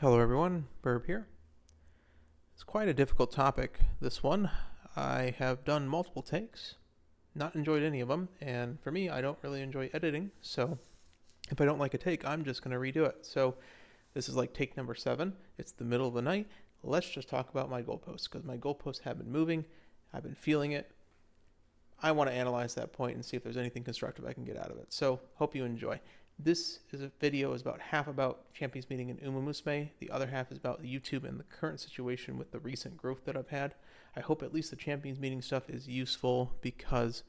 Hello everyone, Burb here. It's quite a difficult topic, this one. I have done multiple takes, not enjoyed any of them, and for me, I don't really enjoy editing, so if I don't like a take, I'm just going to redo it. So this is like take number 7. It's the middle of the night. Let's just talk about my goalposts, because my goalposts have been moving. I've been feeling it. I want to analyze that point and see if there's anything constructive I can get out of it. So hope you enjoy. This video is about half about Champions Meeting in umamusume. The other half is about YouTube and the current situation with the recent growth that I've had. I hope at least the Champions Meeting stuff is useful because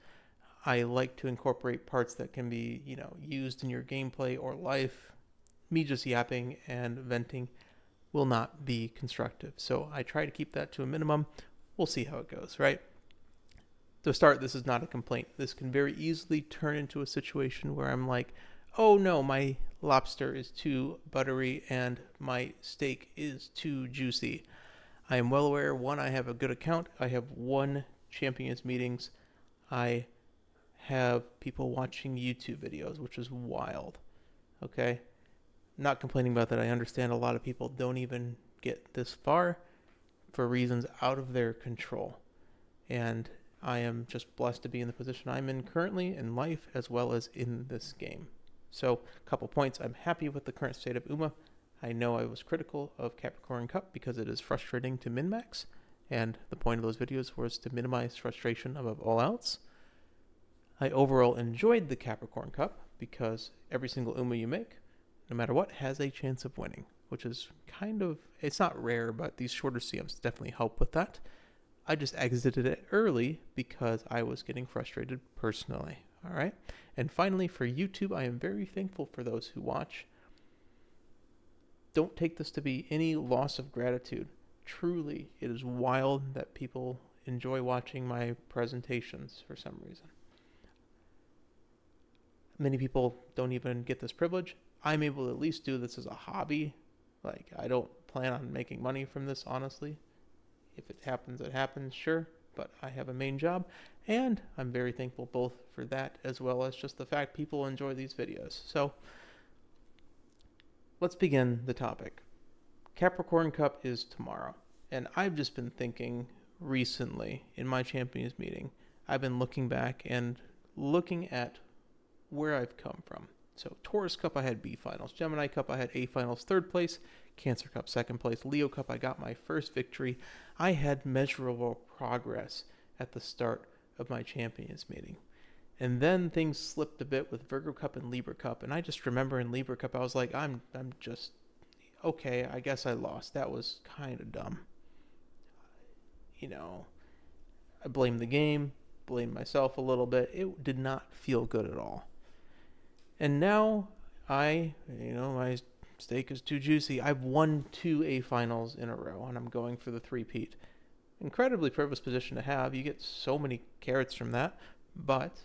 I like to incorporate parts that can be, used in your gameplay or life. Me just yapping and venting will not be constructive. So I try to keep that to a minimum. We'll see how it goes, right? To start, this is not a complaint. This can very easily turn into a situation where I'm like, oh no, my lobster is too buttery and my steak is too juicy. I am well aware, one, I have a good account. I have 1 Champions Meetings. I have people watching YouTube videos, which is wild. Okay? Not complaining about that. I understand a lot of people don't even get this far for reasons out of their control. And I am just blessed to be in the position I'm in currently in life as well as in this game. So, a couple points. I'm happy with the current state of UMA. I know I was critical of Capricorn Cup because it is frustrating to min-max, and the point of those videos was to minimize frustration above all else. I overall enjoyed the Capricorn Cup because every single UMA you make, no matter what, has a chance of winning, which is it's not rare, but these shorter CMs definitely help with that. I just exited it early because I was getting frustrated personally. All right. And finally, for YouTube, I am very thankful for those who watch. Don't take this to be any loss of gratitude. Truly, it is wild that people enjoy watching my presentations for some reason. Many people don't even get this privilege. I'm able to at least do this as a hobby. Like, I don't plan on making money from this, honestly. If it happens, sure. But I have a main job, and I'm very thankful both for that as well as just the fact people enjoy these videos. So let's begin the topic. Capricorn Cup is tomorrow, and I've just been thinking recently in my Champions Meeting, I've been looking back and looking at where I've come from. So Taurus Cup, I had B finals. Gemini Cup, I had A finals, 3rd place. Cancer Cup, 2nd place. Leo Cup, I got my first victory. I had measurable progress at the start of my Champions Meeting. And then things slipped a bit with Virgo Cup and Libra Cup. And I just remember in Libra Cup, I was like, I'm just, okay, I guess I lost. That was kind of dumb. I blamed the game, blamed myself a little bit. It did not feel good at all. And now my steak is too juicy. I've won 2 A finals in a row, and I'm going for the 3-peat. Incredibly privileged position to have. You get so many carrots from that, but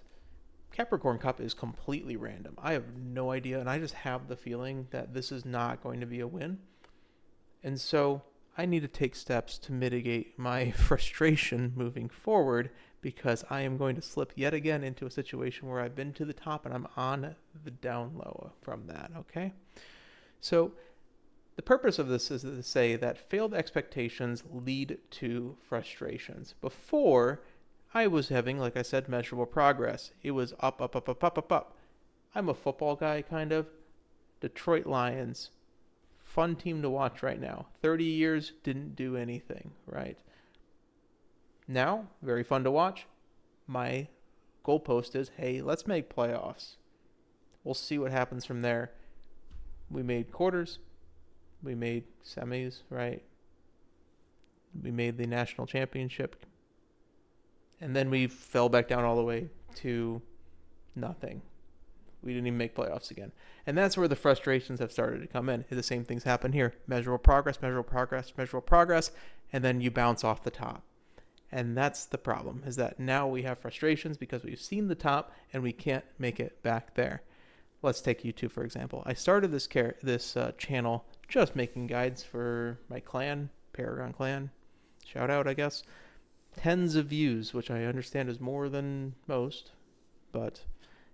Capricorn Cup is completely random. I have no idea, and I just have the feeling that this is not going to be a win. And so I need to take steps to mitigate my frustration moving forward because I am going to slip yet again into a situation where I've been to the top and I'm on the down low from that, okay? So the purpose of this is to say that failed expectations lead to frustrations. Before, I was having, like I said, measurable progress. It was up, up, up, up, up, up, up. I'm a football guy, kind of. Detroit Lions, fun team to watch right now. 30 years, didn't do anything, right? Now, very fun to watch. My goalpost is, hey, let's make playoffs. We'll see what happens from there. We made quarters. We made semis, right? We made the national championship. And then we fell back down all the way to nothing. We didn't even make playoffs again. And that's where the frustrations have started to come in. The same things happen here. Measurable progress, measurable progress, measurable progress, and then you bounce off the top. And that's the problem, is that now we have frustrations because we've seen the top and we can't make it back there. Let's take YouTube, for example. I started this channel just making guides for my clan, Paragon Clan. Shout out, I guess. Tens of views, which I understand is more than most, but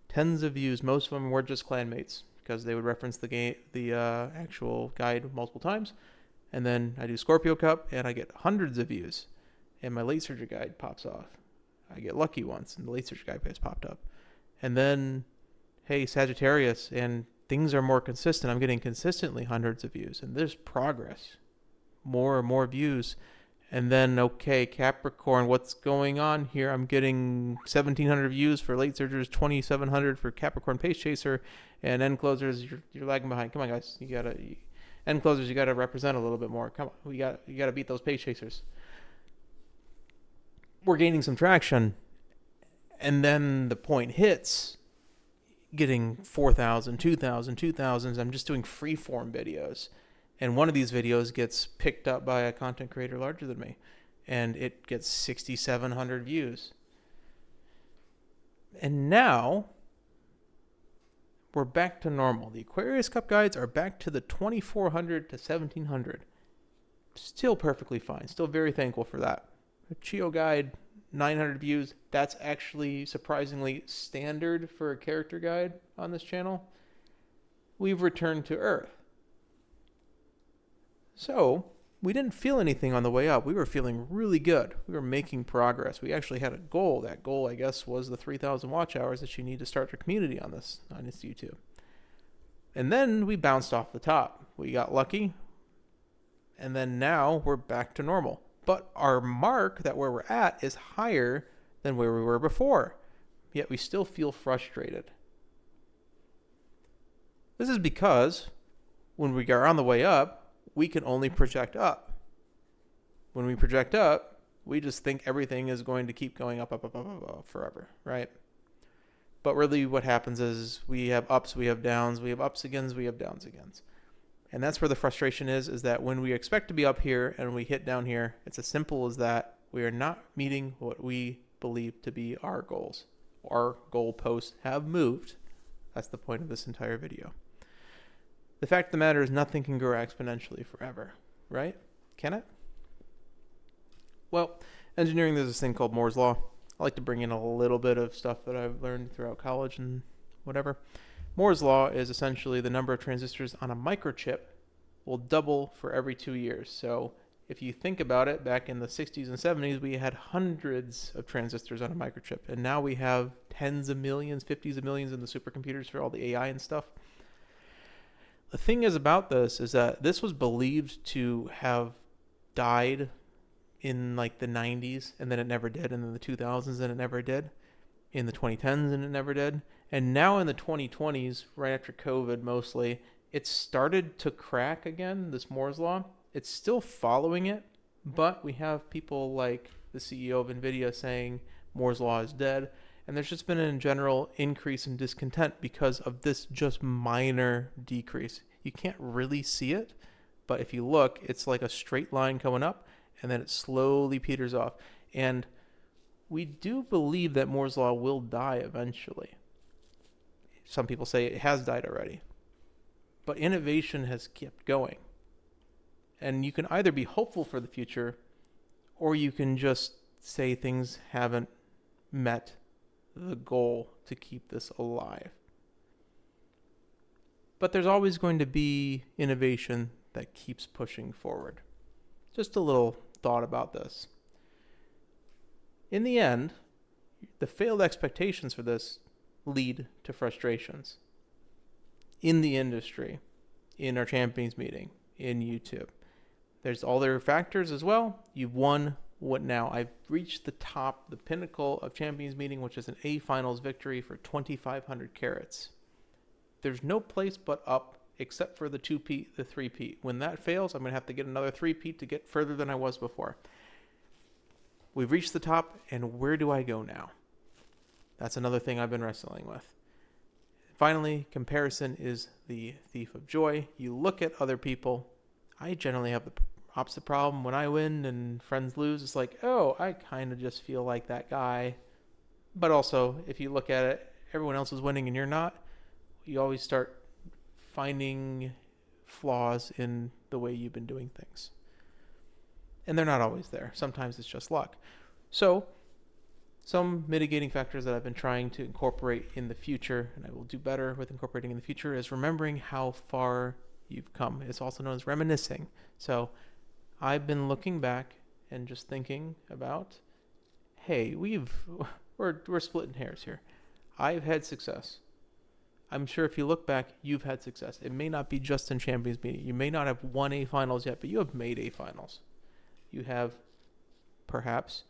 tens of views. Most of them were just clanmates because they would reference the actual guide multiple times. And then I do Scorpio Cup, and I get hundreds of views, and my late surgery guide pops off. I get lucky once, and the late surgery guide has popped up. And then, hey, Sagittarius, and things are more consistent. I'm getting consistently hundreds of views, and there's progress. More and more views. And then, okay, Capricorn, what's going on here? I'm getting 1,700 views for late surgers, 2,700 for Capricorn Pace Chaser, and end closers, you're lagging behind. Come on, guys. End closers, you got to represent a little bit more. Come on, you got to beat those Pace Chasers. We're gaining some traction, and then the point hits, getting 4,000, 2,000, 2,000s. I'm just doing free-form videos. And one of these videos gets picked up by a content creator larger than me, and it gets 6,700 views. And now we're back to normal. The Aquarius Cup guides are back to the 2,400 to 1,700. Still perfectly fine. Still very thankful for that. The Chio guide, 900 views. That's actually surprisingly standard for a character guide on this channel. We've returned to Earth. So we didn't feel anything on the way up. We were feeling really good. We were making progress. We actually had a goal. That goal, I guess, was the 3,000 watch hours that you need to start your community on this YouTube. And then we bounced off the top. We got lucky. And then now we're back to normal. But our mark, that where we're at, is higher than where we were before. Yet we still feel frustrated. This is because when we are on the way up, we can only project up. When we project up, we just think everything is going to keep going up forever, right? But really what happens is we have ups, we have downs, we have ups again, we have downs again. And that's where the frustration is that when we expect to be up here and we hit down here, it's as simple as that. We are not meeting what we believe to be our goals. Our goalposts have moved. That's the point of this entire video. The fact of the matter is nothing can grow exponentially forever, right? Can it? Well, engineering, there's this thing called Moore's Law. I like to bring in a little bit of stuff that I've learned throughout college and whatever. Moore's Law is essentially the number of transistors on a microchip will double for every 2 years. So if you think about it, back in the 60s and 70s, we had hundreds of transistors on a microchip. And now we have tens of millions, 50s of millions in the supercomputers for all the AI and stuff. The thing is about this is that this was believed to have died in like the 90s, and then it never did, and then the 2000s, and it never did, in the 2010s, and it never did, and now in the 2020s, right after COVID mostly, it started to crack again, this Moore's Law. It's still following it, but we have people like the CEO of NVIDIA saying Moore's Law is dead. And there's just been a general increase in discontent because of this just minor decrease. You can't really see it, but if you look, it's like a straight line coming up, and then it slowly peters off. And we do believe that Moore's Law will die eventually. Some people say it has died already. But innovation has kept going. And you can either be hopeful for the future, or you can just say things haven't met the goal to keep this alive. But there's always going to be innovation that keeps pushing forward. Just a little thought about this. In the end, the failed expectations for this lead to frustrations in the industry, in our champions meeting, in YouTube. There's other factors as well. You've won. What now? I've reached the top, the pinnacle of champions meeting, which is an A finals victory for 2,500 carats. There's no place but up except for the 2-peat, the 3-peat. When that fails, I'm going to have to get another 3-peat to get further than I was before. We've reached the top, and where do I go now? That's another thing I've been wrestling with. Finally, comparison is the thief of joy. You look at other people. I generally have the opposite problem. When I win and friends lose, it's like, oh, I kind of just feel like that guy. But also, if you look at it, everyone else is winning and you're not, you always start finding flaws in the way you've been doing things. And they're not always there. Sometimes it's just luck. So Some mitigating factors that I've been trying to incorporate in the future, and I will do better with incorporating in the future, is remembering how far you've come. It's also known as reminiscing. So I've been looking back and just thinking about, hey, we're splitting hairs here. I've had success. I'm sure if you look back, you've had success. It may not be just in Champions Meeting. You may not have won A finals yet, but you have made A finals. You have perhaps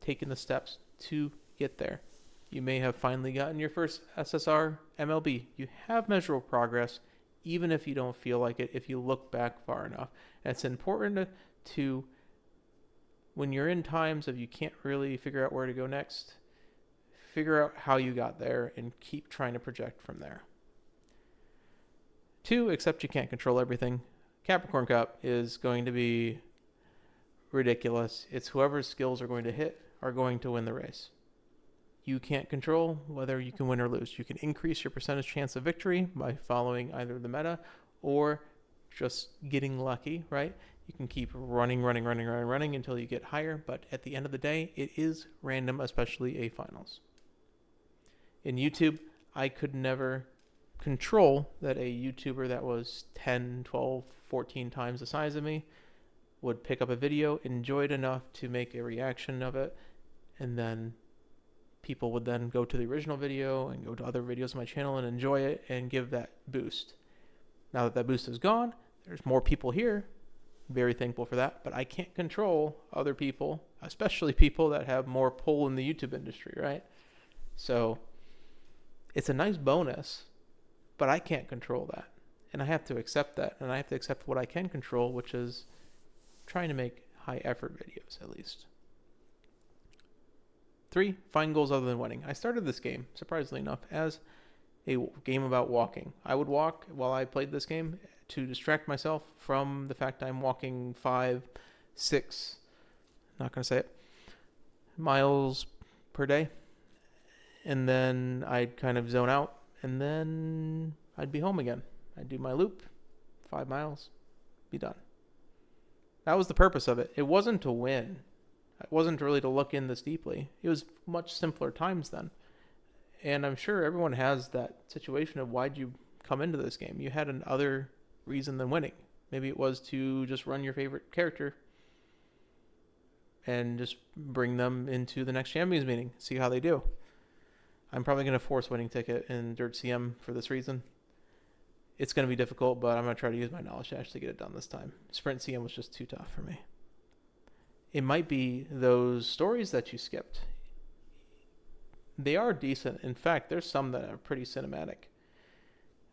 taken the steps to get there. You may have finally gotten your first SSR MLB. You have measurable progress, even if you don't feel like it, if you look back far enough. And it's important to, when you're in times of you can't really figure out where to go next, figure out how you got there and keep trying to project from there. 2, accept you can't control everything. Capricorn Cup is going to be ridiculous. It's whoever's skills are going to hit are going to win the race. You can't control whether you can win or lose. You can increase your percentage chance of victory by following either the meta or just getting lucky, right? You can keep running until you get higher, but at the end of the day, it is random, especially A finals. In YouTube, I could never control that a YouTuber that was 10, 12, 14 times the size of me would pick up a video, enjoy it enough to make a reaction of it, and then people would then go to the original video and go to other videos on my channel and enjoy it and give that boost. Now that boost is gone, there's more people here. Very thankful for that, but I can't control other people, especially people that have more pull in the YouTube industry, right? So it's a nice bonus, but I can't control that. And I have to accept that. And I have to accept what I can control, which is trying to make high effort videos at least. 3, find goals other than winning. I started this game, surprisingly enough, as a game about walking. I would walk while I played this game to distract myself from the fact I'm walking 5, 6, not going to say it, miles per day. And then I'd kind of zone out, and then I'd be home again. I'd do my loop, 5 miles, be done. That was the purpose of it. It wasn't to win. It wasn't really to look in this deeply. It was much simpler times then. And I'm sure everyone has that situation of why'd you come into this game? You had another reason than winning. Maybe it was to just run your favorite character and just bring them into the next Champions meeting, see how they do. I'm probably going to force winning ticket in Dirt CM for this reason. It's going to be difficult, but I'm going to try to use my knowledge to actually get it done this time. Sprint CM was just too tough for me. It might be those stories that you skipped. They are decent. In fact, there's some that are pretty cinematic.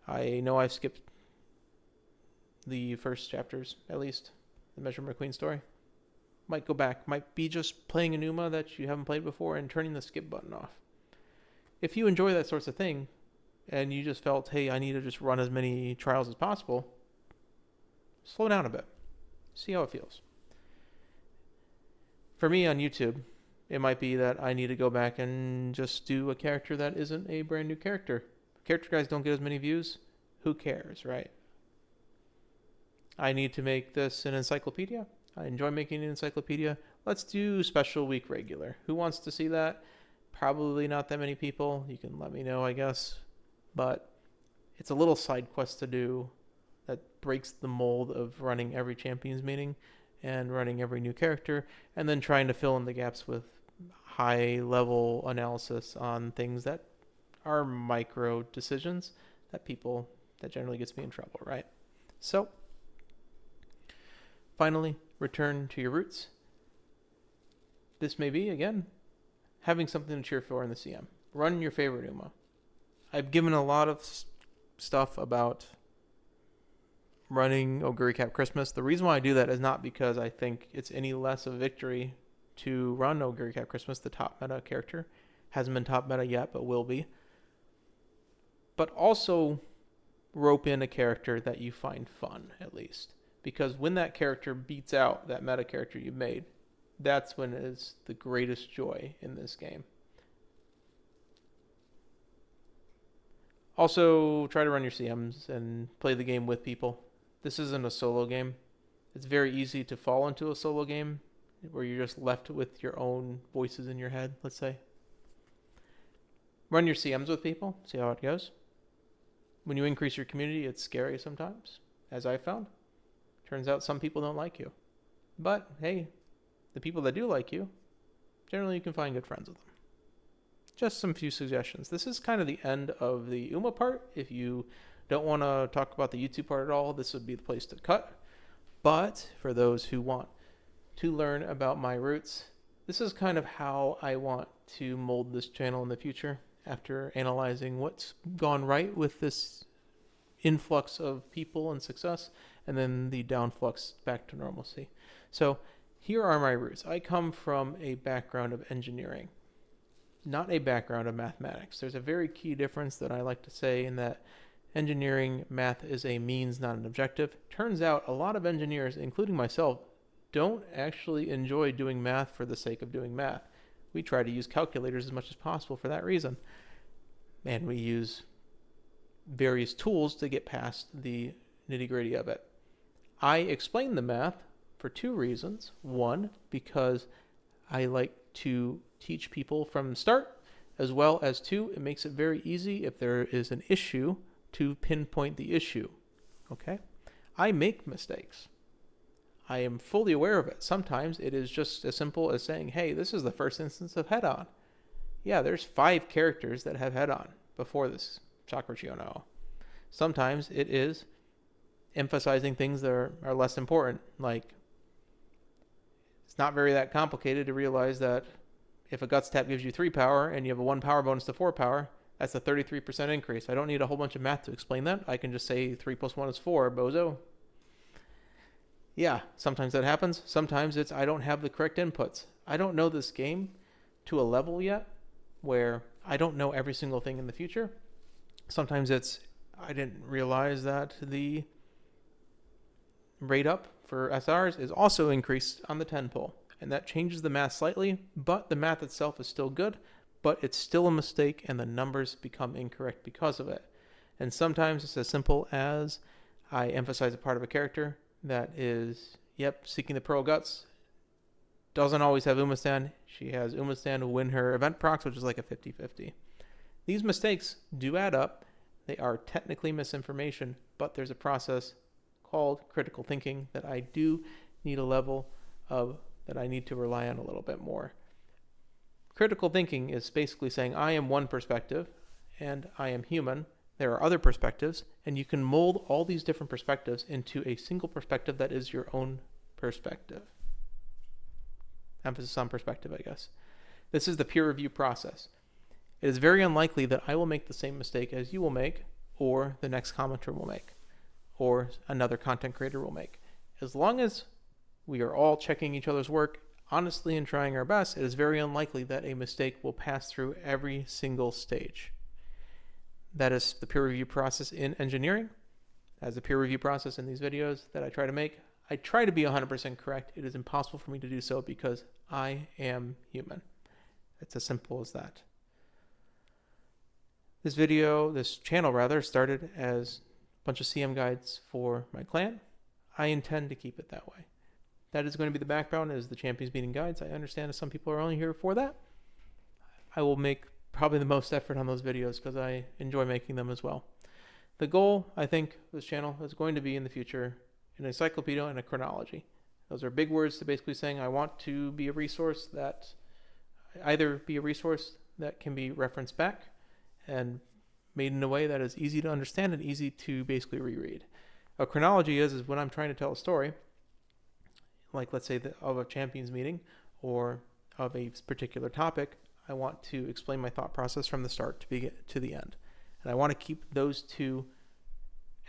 I know I've skipped the first chapters, at least, the Measure McQueen story. Might go back. Might be just playing an Uma that you haven't played before and turning the skip button off. If you enjoy that sort of thing, and you just felt, hey, I need to just run as many trials as possible, slow down a bit. See how it feels. For me on YouTube, it might be that I need to go back and just do a character that isn't a brand new character. Character guys don't get as many views. Who cares, right? I need to make this an encyclopedia. I enjoy making an encyclopedia. Let's do special week regular. Who wants to see that? Probably not that many people. You can let me know, I guess. But it's a little side quest to do that breaks the mold of running every Champions meeting and running every new character, and then trying to fill in the gaps with high-level analysis on things that are micro decisions that generally gets me in trouble, right? So, finally, return to your roots. This may be, again, having something to cheer for in the CM. Run your favorite Uma. I've given a lot of stuff about running Oguri Cap Christmas. The reason why I do that is not because I think it's any less of a victory to run Oguri Cap Christmas, the top meta character. Hasn't been top meta yet, but will be. But also rope in a character that you find fun, at least. Because when that character beats out that meta character you made, that's when it is the greatest joy in this game. Also, try to run your CMs and play the game with people. This isn't a solo game. It's very easy to fall into a solo game where you're just left with your own voices in your head, let's say. Run your CMs with people, see how it goes. When you increase your community, it's scary sometimes, as I found. Turns out some people don't like you. But, hey, the people that do like you, generally you can find good friends with them. Just some few suggestions. This is kind of the end of the UMA part. If you don't want to talk about the YouTube part at all, this would be the place to cut. But for those who want to learn about my roots, this is kind of how I want to mold this channel in the future after analyzing what's gone right with this influx of people and success, and then the downflux back to normalcy. So here are my roots. I come from a background of engineering, not a background of mathematics. There's a very key difference that I like to say in that engineering math is a means, not an objective. Turns out a lot of engineers, including myself, don't actually enjoy doing math for the sake of doing math. We try to use calculators as much as possible for that reason. And we use various tools to get past the nitty-gritty of it. I explain the math for two reasons. One, because I like to teach people from the start, as well as two, it makes it very easy if there is an issue to pinpoint the issue. Okay? I make mistakes. I am fully aware of it. Sometimes it is just as simple as saying, hey, this is the first instance of head-on. Yeah, there's 5 characters that have head-on before this Shakurchi no. Sometimes it is emphasizing things that are less important. Like, it's not very that complicated to realize that if a Guts Tap gives you 3 power and you have a 1 power bonus to 4 power, that's a 33% increase. I don't need a whole bunch of math to explain that. I can just say 3 plus 1 is 4, bozo. Yeah, sometimes that happens. Sometimes it's I don't have the correct inputs. I don't know this game to a level yet where I don't know every single thing in the future. Sometimes it's I didn't realize that the rate up for SRs is also increased on the 10 pull. And that changes the math slightly, but the math itself is still good, but it's still a mistake and the numbers become incorrect because of it. And sometimes it's as simple as I emphasize a part of a character that is, seeking the Pearl Guts. Doesn't always have Umastand. She has Umastand to win her event procs, which is like a 50-50. These mistakes do add up. They are technically misinformation, but there's a process called critical thinking that I do need a level of, that I need to rely on a little bit more. Critical thinking is basically saying I am one perspective and I am human. There are other perspectives, and you can mold all these different perspectives into a single perspective that is your own perspective. Emphasis on perspective, I guess. This is the peer review process. It is very unlikely that I will make the same mistake as you will make, or the next commenter will make, or another content creator will make. As long as we are all checking each other's work honestly and trying our best, it is very unlikely that a mistake will pass through every single stage. That is the peer review process in engineering. As the peer review process in these videos that I try to make, I try to be 100% correct. It is impossible for me to do so because I am human. It's as simple as that. This channel rather, started as a bunch of CM guides for my clan. I intend to keep it that way. That is going to be the background, is the champions meeting guides. I understand that some people are only here for that. I will make probably the most effort on those videos because I enjoy making them as well. The goal, I think, of this channel is going to be in the future an encyclopedia and a chronology. Those are big words to basically saying I want to be a resource that can be referenced back and made in a way that is easy to understand and easy to basically reread. A chronology is when I'm trying to tell a story, like let's say of a champions meeting or of a particular topic. I want to explain my thought process from the start to the end. And I want to keep those two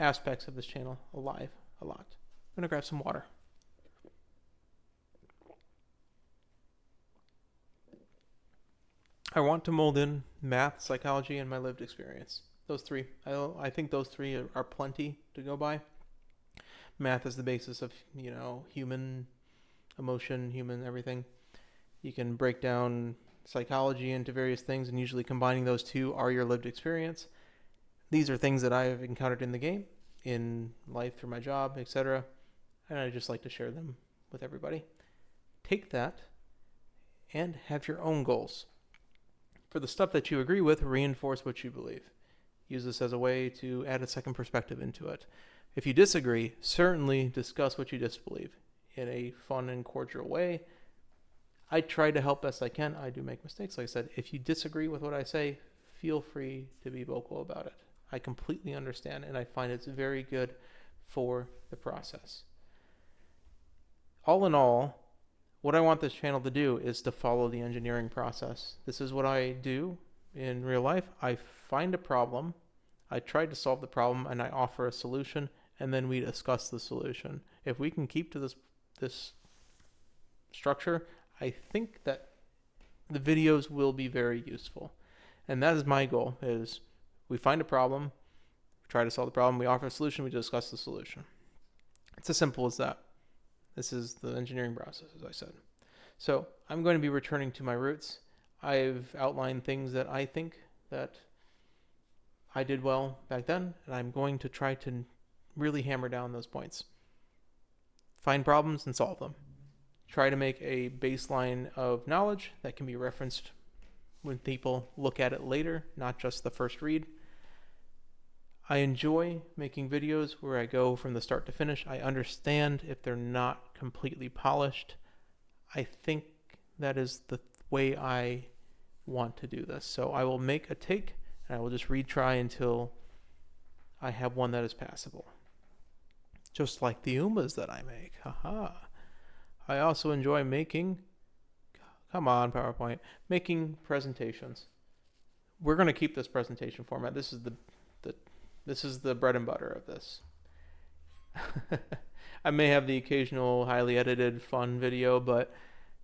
aspects of this channel alive a lot. I'm going to grab some water. I want to mold in math, psychology, and my lived experience. Those three. I think those three are plenty to go by. Math is the basis of, human emotion, human everything. You can break down psychology into various things, and usually combining those two are your lived experience. These are things that I have encountered in the game, in life, through my job, etc. And I just like to share them with everybody. take that and have your own goals. For the stuff that you agree with, reinforce what you believe. Use this as a way to add a second perspective into it. If you disagree, certainly discuss what you disbelieve in a fun and cordial way. I try to help best I can. I do make mistakes. Like I said, if you disagree with what I say, feel free to be vocal about it. I completely understand, and I find it's very good for the process. All in all, what I want this channel to do is to follow the engineering process. This is what I do in real life. I find a problem, I try to solve the problem, and I offer a solution, and then we discuss the solution. If we can keep to this structure, I think that the videos will be very useful. And that is my goal, is we find a problem, we try to solve the problem, we offer a solution, we discuss the solution. It's as simple as that. This is the engineering process, as I said. So I'm going to be returning to my roots. I've outlined things that I think that I did well back then, and I'm going to try to really hammer down those points. Find problems and solve them. Try to make a baseline of knowledge that can be referenced when people look at it later, not just the first read. I enjoy making videos where I go from the start to finish. I understand if they're not completely polished. I think that is the way I want to do this. So I will make a take and I will just retry until I have one that is passable. Just like the umas that I make. Haha. I also enjoy making, come on PowerPoint, making presentations. We're going to keep this presentation format. This is the bread and butter of this. I may have the occasional highly edited fun video, but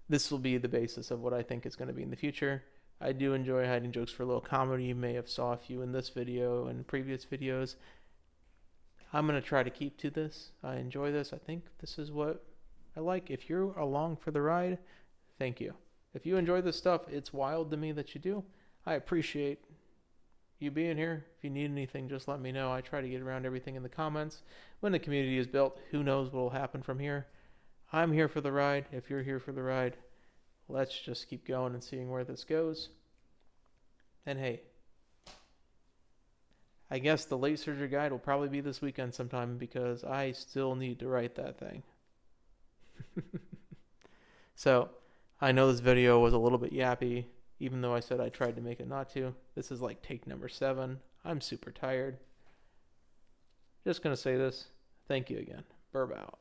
this will be the basis of what I think is going to be in the future. I do enjoy hiding jokes for a little comedy. You may have saw a few in this video and previous videos. I'm going to try to keep to this. I enjoy this. I think this is what I like. If you're along for the ride, thank you. If you enjoy this stuff, it's wild to me that you do. I appreciate you being here. If you need anything, just let me know. I try to get around everything in the comments. When the community is built, who knows what will happen from here. I'm here for the ride. If you're here for the ride, let's just keep going and seeing where this goes. And hey, I guess the late surgery guide will probably be this weekend sometime because I still need to write that thing. So, I know this video was a little bit yappy, even though I said I tried to make it not to. This is like take number 7. I'm super tired. Just going to say this. Thank you again. Burb out.